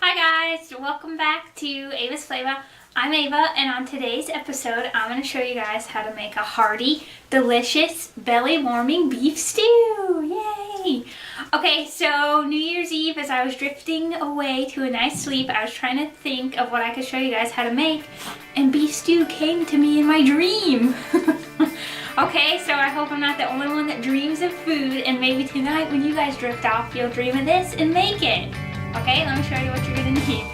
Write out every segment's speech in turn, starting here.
Hi guys, welcome back to Ava'S Flava. I'm Ava, and on today's episode I'm going to show you guys how to make a hearty, delicious, belly-warming beef stew. Yay! Okay, so New Year's Eve, as I was drifting away to a nice sleep, I was trying to think of what I could show you guys how to make, and beef stew came to me in my dream. Okay, so I hope I'm not the only one that dreams of food, and maybe tonight when you guys drift off, you'll dream of this and make it. Okay, let me show you what you're gonna need.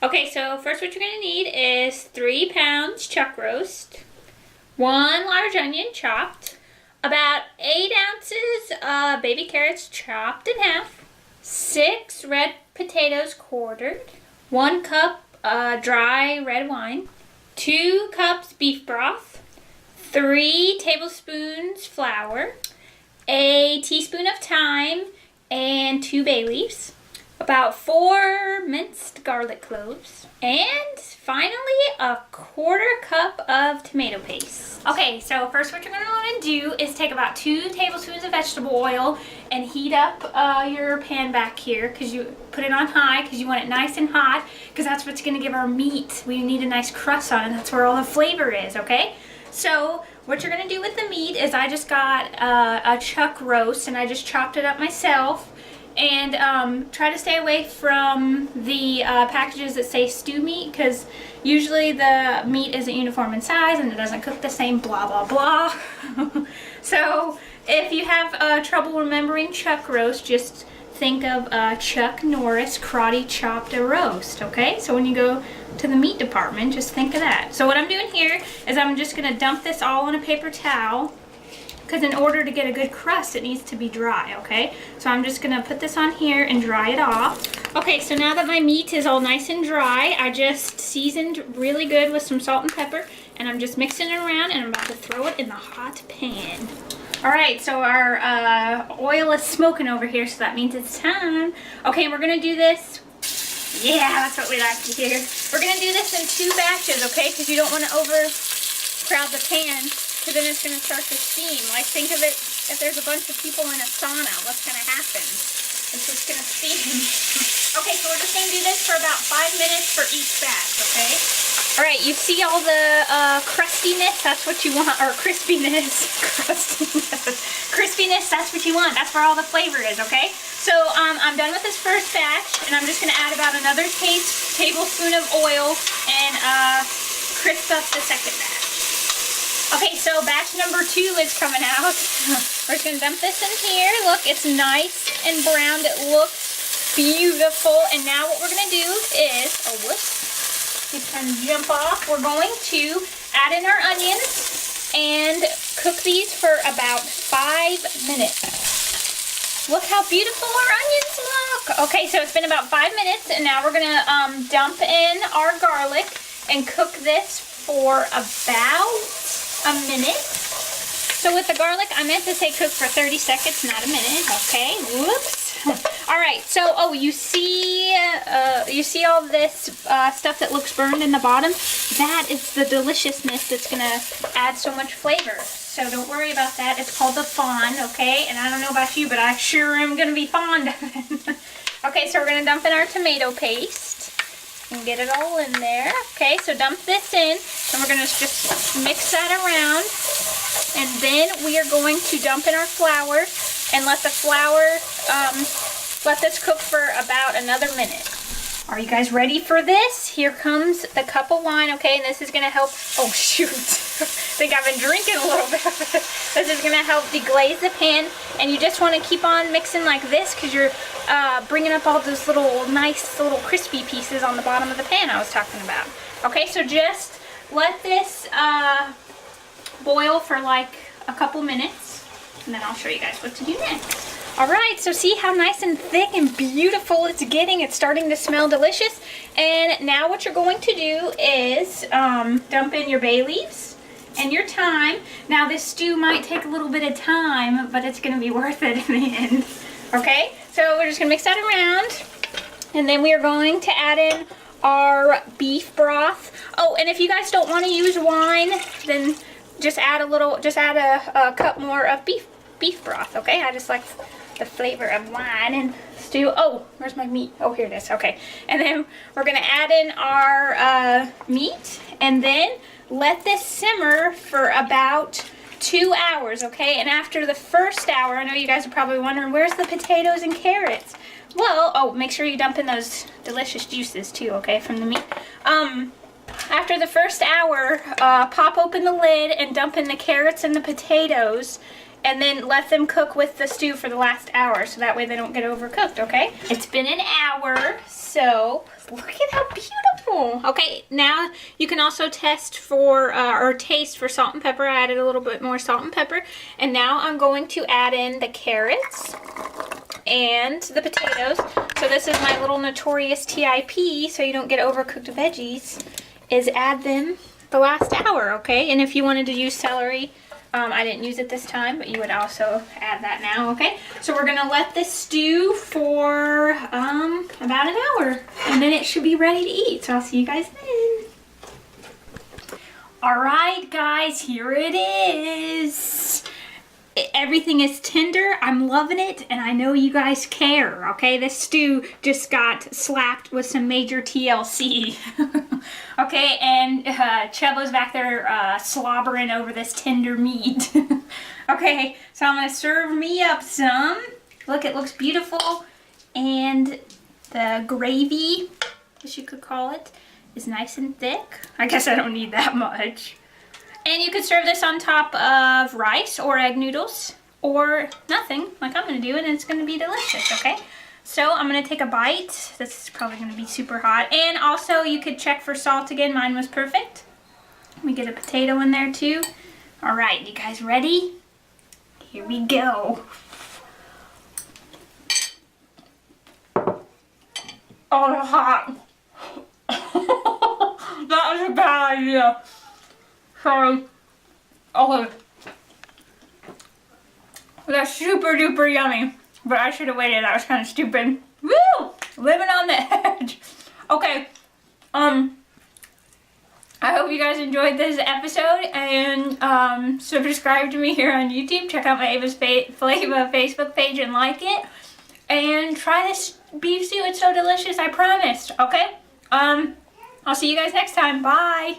Okay, so first what you're going to need is 3 pounds chuck roast, 1 large onion chopped, about 8 ounces of baby carrots chopped in half, 6 red potatoes quartered, 1 cup dry red wine, 2 cups beef broth, 3 tablespoons flour, a teaspoon of thyme, and 2 bay leaves, about 4 minced garlic cloves, and finally a 1/4 cup of tomato paste. Okay, so first what you're going to want to do is take about 2 tablespoons of vegetable oil and heat up your pan back here, because you put it on high because you want it nice and hot, because that's what's going to give our meat. We need a nice crust on it. That's where all the flavor is, okay? So what you're going to do with the meat is I just got a chuck roast and I just chopped it up myself. And try to stay away from the packages that say stew meat, because usually the meat isn't uniform in size and it doesn't cook the same, blah blah blah. So if you have trouble remembering chuck roast, just think of Chuck Norris karate chopped a roast, okay? So when you go to the meat department, just think of that. So what I'm doing here is I'm just going to dump this all in a paper towel, because in order to get a good crust, it needs to be dry, okay? So I'm just gonna put this on here and dry it off. Okay, so now that my meat is all nice and dry, I just seasoned really good with some salt and pepper, and I'm just mixing it around, and I'm about to throw it in the hot pan. All right, so our oil is smoking over here, so that means it's time. Okay, we're gonna do this. Yeah, that's what we like to hear. We're gonna do this in 2 batches, okay? Because you don't wanna overcrowd the pan, because then it's going to start to steam. Like, think of it, if there's a bunch of people in a sauna, what's going to happen? It's just going to steam. Okay, so we're just going to do this for about 5 minutes for each batch, okay? Alright, you see all the crustiness? That's what you want, or crispiness. Crispiness, that's what you want. That's where all the flavor is, okay? So, I'm done with this first batch, and I'm just going to add about another tablespoon of oil and crisp up the second batch. Okay, so batch number 2 is coming out. We're just going to dump this in here. Look, it's nice and browned. It looks beautiful. And now what we're going to do is, oh, whoops, just kind of jump off. We're going to add in our onions and cook these for about 5 minutes. Look how beautiful our onions look. Okay, so it's been about 5 minutes, and now we're going to dump in our garlic and cook this for about a minute. So with the garlic, I meant to say cook for 30 seconds, not a minute. Okay, whoops. All right, so you see all this stuff that looks burned in the bottom? That is the deliciousness that's gonna add so much flavor. So don't worry about that. It's called the fond, okay? And I don't know about you, but I sure am gonna be fond of it. Okay, so we're gonna dump in our tomato paste and get it all in there. Okay, so dump this in, and we're going to just mix that around, and then we are going to dump in our flour and let the flour, let this cook for about another minute. Are you guys ready for this? Here comes the cup of wine, okay, and this is going to help, oh shoot, I think I've been drinking a little bit of it. This is going to help deglaze the pan, and you just want to keep on mixing like this, because you're bringing up all those little nice little crispy pieces on the bottom of the pan I was talking about. Okay, so just let this boil for like a couple minutes, and then I'll show you guys what to do next. All right, so see how nice and thick and beautiful it's getting. It's starting to smell delicious. And now what you're going to do is dump in your bay leaves and your thyme. Now this stew might take a little bit of time, but it's gonna be worth it in the end. Okay, so we're just gonna mix that around. And then we are going to add in our beef broth. Oh, and if you guys don't want to use wine, then just add a cup more of beef broth, okay? I just like the flavor of wine and stew. Oh, where's my meat? Oh, here it is. Okay. And then we're going to add in our meat and then let this simmer for about 2 hours, okay? And after the first hour, I know you guys are probably wondering, where's the potatoes and carrots? Well, oh, make sure you dump in those delicious juices too, okay, from the meat. After the first hour, pop open the lid and dump in the carrots and the potatoes, and then let them cook with the stew for the last hour, so that way they don't get overcooked, okay? It's been an hour, so look at how beautiful. Okay, now you can also test for, or taste for salt and pepper. I added a little bit more salt and pepper, and now I'm going to add in the carrots and the potatoes. So this is my little notorious TIP, so you don't get overcooked veggies, is add them the last hour, okay? And if you wanted to use celery, I didn't use it this time, but you would also add that now, okay? So we're gonna let this stew for about an hour, and then it should be ready to eat. So I'll see you guys then. All right, guys, here it is. Everything is tender. I'm loving it, and I know you guys care, okay? This stew just got slapped with some major TLC. Okay, and Chubbo's back there slobbering over this tender meat. Okay, so I'm gonna serve me up some. Look, it looks beautiful, and the gravy, as you could call it, is nice and thick. I guess I don't need that much. And you could serve this on top of rice or egg noodles or nothing, like I'm gonna do, and it's gonna be delicious, okay? So I'm gonna take a bite. This is probably gonna be super hot. And also you could check for salt again. Mine was perfect. Let me get a potato in there too. All right, you guys ready? Here we go. Oh, it's hot. That was a bad idea. Sorry. Oh, that's super duper yummy. But I should have waited. That was kind of stupid. Woo! Living on the edge. Okay. I hope you guys enjoyed this episode, and subscribe to me here on YouTube. Check out my Ava'S Flava Facebook page and like it. And try this beef stew. It's so delicious. I promise. Okay. I'll see you guys next time. Bye.